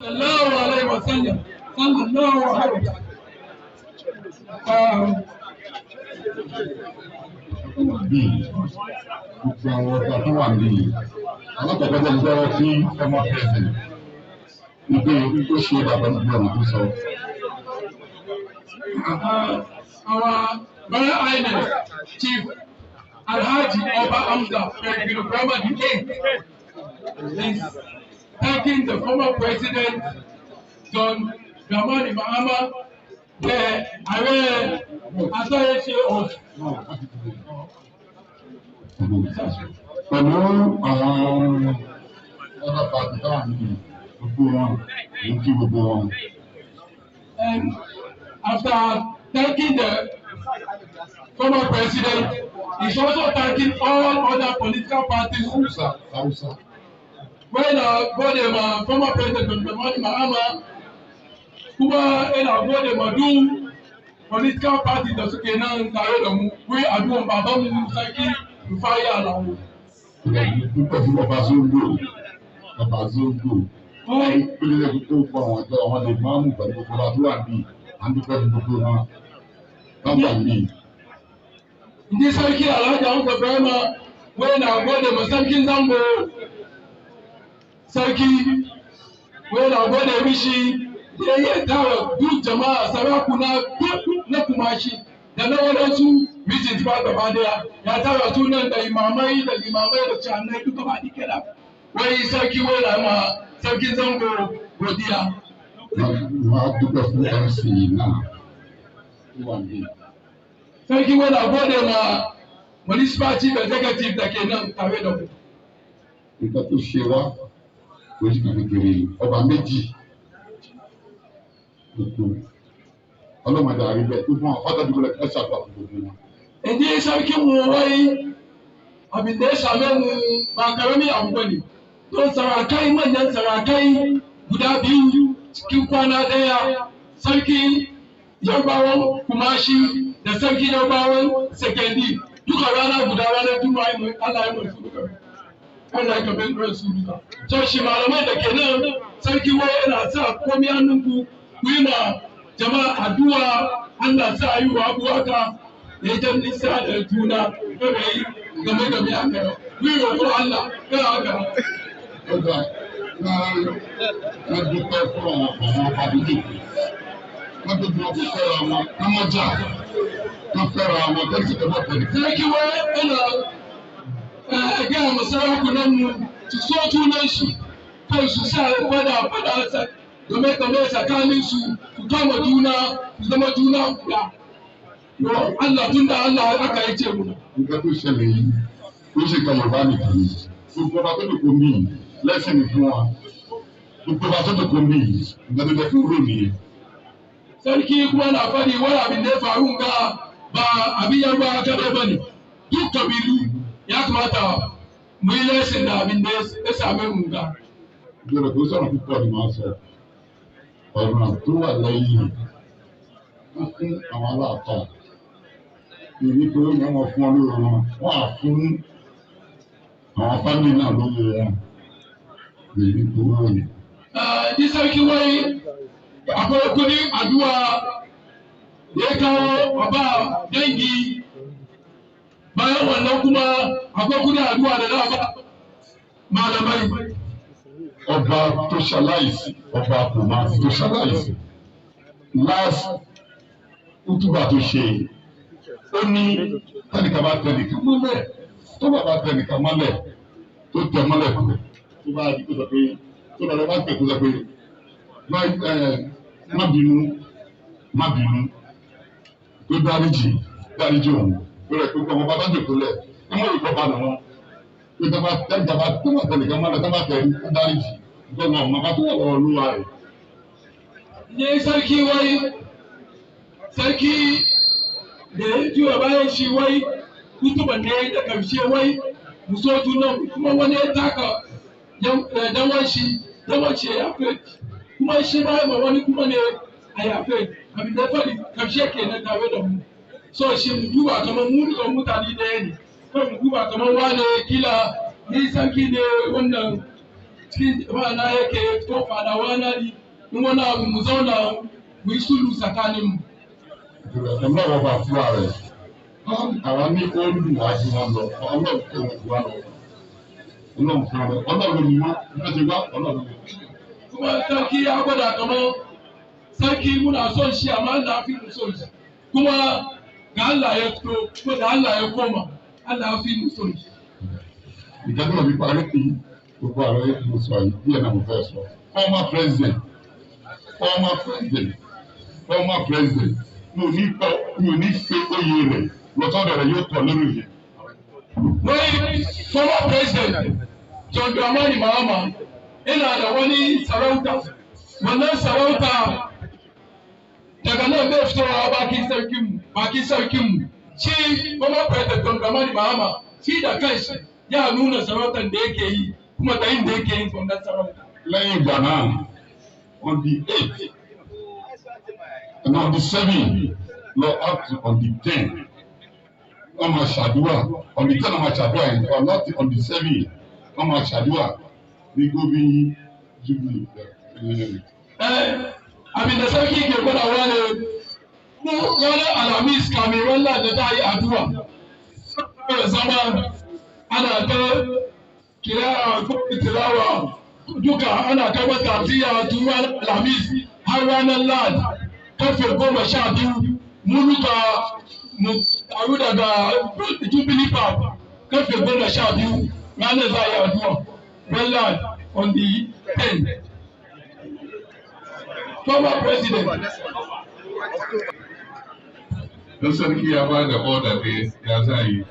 Allahu alaihi wasallam. Sallallahu alaihi wasallam. Bí gbogbo àwọn ọ̀gá tó wà nílé alákọ̀ọ́kọ́ tó ń gbọ́ sí former president wípé ó ṣe bàbá nígbà wọn tó sọ. Our Royal Highness Chief Alhaji Oba Hamzat Peregrino Brimah VIII is thanking the former president John Dramani Mahama, the Ààrẹ Asọ́yẹ́ṣe of. Pẹ̀lú àwọn ọ̀dọ́ pàtó táwọn nílé gbogbo wọn ló kí gbogbo wọn. And after thanking the former president, he's also thanking all other political parties. Hausa. When both former president John Dramani Mahama kuma both do political parties da suke nan tare da mu, wai addu'an babanmu Sarki Rufai Alao. Dúpẹ́ fún ọba Zongo. Ìpínlẹ̀ tó kọ àwọn ọjọ́ àwọn lè máa mú pẹ̀lú gbogbo ọba tó wà ní àdúgbò gbogbo wọn. Wọ́n wà ní. Ndi Sarki Alhaji Hamzat Brimah wai gode ma Sarkin Zango. Sarki wai gode mishi da ya tara duk jama'a sarakuna duk na Kumasi da na wadansu visit ba gaba daya ya tara sunan da limamai da canai duka ba dikira wai sarki wai ma Sarkin Zango godiya. Wọ́n dúpẹ́ fún MC náà tó wà ní. Sarki wai gode ma municipal chief executive da ke nan tare da mu. Nǹkan tó ṣe wá kò sí kan kékeré ọba méjì. Ọlọ́mọdé àríbẹ̀ tó fún àwọn fátàdúgbò lẹ́kẹ́ ṣàtọ̀ àkókò wọn. Ndi sarkin mu wai abin da ya same mu ba karami abu bane. Don sarakai manyan sarakai guda biyu cikin kwana daya, sarki Yorubawan Kumasi da sarki Yorubawan Sekendi duka rana guda ranar Juma'a mu Allah ya musu duka. Allah ya kabe su duka. So shi malamai da kenan sarki wai yana sa komai hannunku ku yi ma jama'a addu'a Allah sa yi wa abuwaka ya jan nisa da juna kada yi game a kai. Ku yi roƙo Allah kada haka. Ọjà náà dúpẹ́ fún àwọn àbílẹ̀. Wọ́n tó dúró fún fẹ́ra wọn, ká mọ́ jà, ká fẹ́ra wọn, tẹ́sí tẹ́ bọ́ tẹ̀lé. Sarki wai yana gaya ma sarakunan mu su so junan su kai su sa fada game tsakanin su kama juna su zama juna guda. Allah tun da Allah aka yi ce mu. Nǹkan tó ṣẹlẹ̀ yìí ó ṣe kan Yorùbá nìkan ni. Gbogbo ọba tó dòkó mí lẹ́sìn ní fún wa. Gbogbo ọba tó dòkó mí nǹkan tó jẹ́ fún òru nìyẹn. Sarki kuma na faɗi wani abin da ya faru ga ba abin yarba kadai ba ne. Duk kabilu ya kamata mu yi lesin da abin da ya same mu ga. Ìjọba tó sọ̀rọ̀ púpọ̀ ni màá sọ. Ọ̀nà tó wà lẹ́yìn wọ́n fún àwọn aláàtọ̀. Èyí tó ń yàn wọ́n fún ọ lóru wọn, wọ́n á fún àwọn fámìlì náà lóru wọn. Èyí tó wọ́n yẹn. Ji sarki wai akwai kudin addu'a da ya kawo a ba dangi, bayan wannan kuma akwai kudin addu'a da za a ba malamai. Ọba tó ṣaláìsí, ọba Kumasi tó ṣaláìsí. Last útúbà tó ṣe, ó ní tẹnìkan bá tẹnìkan mọ́lẹ̀, tó bá bá tẹnìkan mọ́lẹ̀, tó tẹ mọ́lẹ̀ kù, tó bá di kó sọ pé, tó lọ́dọ̀ bá tẹ̀ kó sọ pé, má bínú, tó dáríjì òun, tó rẹ̀ pé ọmọ bàbá jòkó lẹ̀, ẹ mọ̀ ìkọ́ bá nà wọn. Pé tó bá tẹnìkan mọ́lẹ̀, tó bá tẹ̀ dáríjì, tó lọ ọmọ bá tó wà lọ́wọ́ olúwa rẹ̀. Ne sarki wai, sarki da ya juya bayan shi wai, kutuban ne da karshe wai, mu so junan kuma wani ya taka danwan shi ya yafe, kuma shi ba ma wani kuma ne a yafe, abin da faɗi karshe kenan tare da mu. So shi mu duba kamar mu duka mutane ɗaya ne, kan mu duba kamar wane kila ni sarki ne wannan cikin ma'ana yake ko fadawa na ni in wani abu mu zauna mu yi sulhu tsakanin mu. Ọlọ́run bá fúra rẹ̀ àwọn ní olùwàjú wọn lọ ọlọ́run tó wà lọ ọlọ́run fúra rẹ̀ ọlọ́run ni wọ́n láti wá ọlọ́run. Kuma sarki ya gwada kamar sarki muna son shi amma Allah fi mu son shi kuma ga Allah ya fito kuma da Allah ya koma Allah fi mu son shi. Ìjọba mi parí kí gbogbo ààrẹ mo sọ yìí díẹ̀ náà mo fẹ́ sọ. Former president mi ò ní pé oyè rẹ̀ lọ́sọ̀dọ̀ rẹ̀ yóò tọ̀ lórí rẹ̀. Wai former president John Dramani Mahama yana da wani sarauta wannan sarauta daga nan bai fitowa bakin sarkinmu shi former president John Dramani Mahama shi da kanshi ya nuna sarautar da yake yi kuma da yin da yake yin wannan sarauta. Lẹ́yìn ìgbà náà on the 8th and on the 7th lọ up to on the 10th wọ́n máa ṣàdúrà on the 10th wọ́n máa ṣàdúrà yìí or not on the 7th wọ́n máa ṣàdúrà ní gómìn jubilee. Abin da sarki ke gwadawa ne ranar alhamis kamin wallah da ta yi addu'a zama ana ta kira ko tilawa duka ana ta mata tiya tun ranar alhamis har ranar lad karfe 12 mun ruka mu taru daga jubilee park karfe 12 ranar za a yi addu'a lad on the 10th. Former president. Don sarki ya ba da order ne ya za yi.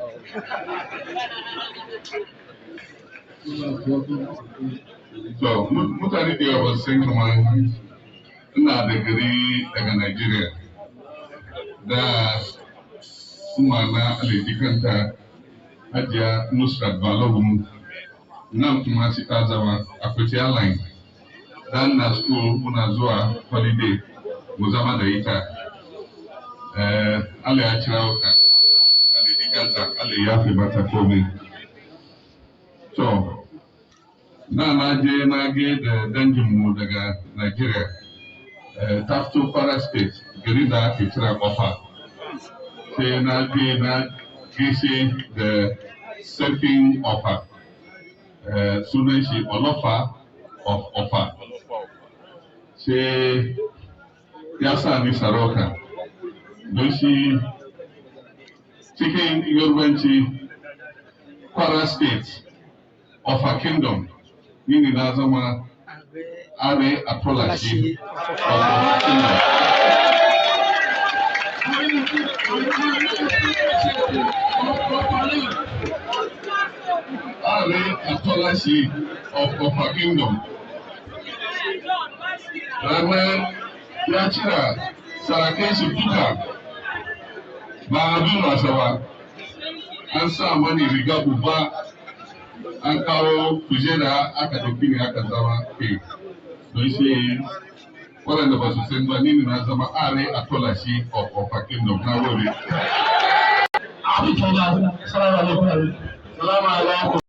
So, mutane da yawa sun kamar ina da gari daga Najeriya da kuma na alaji kanta Hajiya Nusrat Balogun nan kuma shi ta zama a Kuciya line. Dan na school muna zuwa holiday mu zama da ita. Allah ya kira ka. Allah ya kanta, Allah ya fi mata komai. To, na je na ge da danginmu daga Nigeria. Ta fito Kwara State, gari da ake kira Ofa. Sai na je na gaishe da Sarkin Ofa. Sunan shi Olofa of Ofa. Sai ya sa ni sarauta don shi cikin Yorubanci Kwara State of a Kingdom ni ne na zama Are Atolashi of a Kingdom. Are Atolashi of a Kingdom. Ranar ya cira sarakai su duka ba abin wasa ba, an sa mani riga babba an kawo kujera aka dauki ne aka zama ke don shi waɗanda ba su san ba ni ne na zama Are Atolashi of a Kingdom. Na gode. Salamu alaikum.